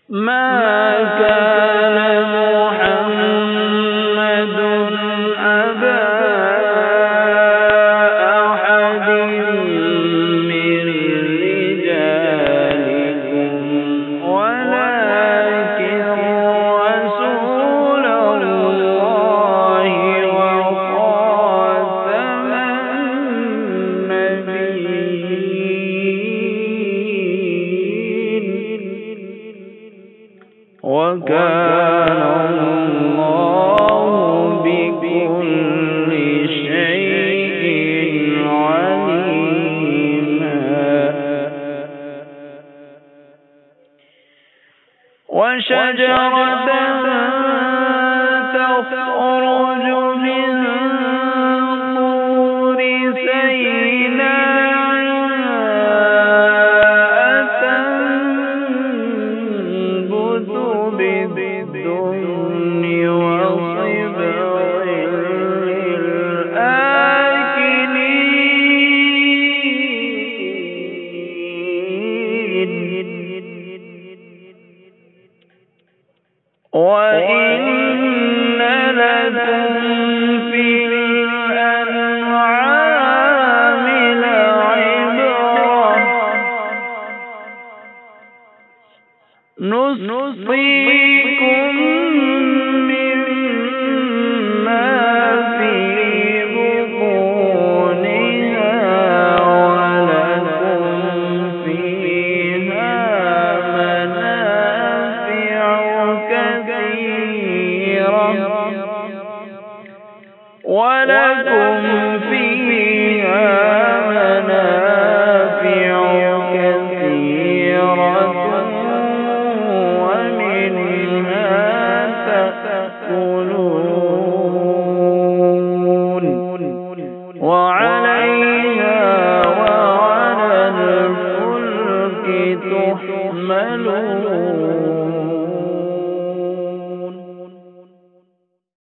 ما كان محمد أبا أحد من رجالكم ولكن رسول الله وخاتم النبيين وكان الله بكل شيء عليما وشجرة تخرج من طور سيناء تنبت بالدهن وصبغ للآكلين وإن لكم في الأنعام لعبرة نسقيكم مما في بطونها ولكم فيها منافع كثيرة ومنها تأكلون وعليها وعلى الفلك تحملون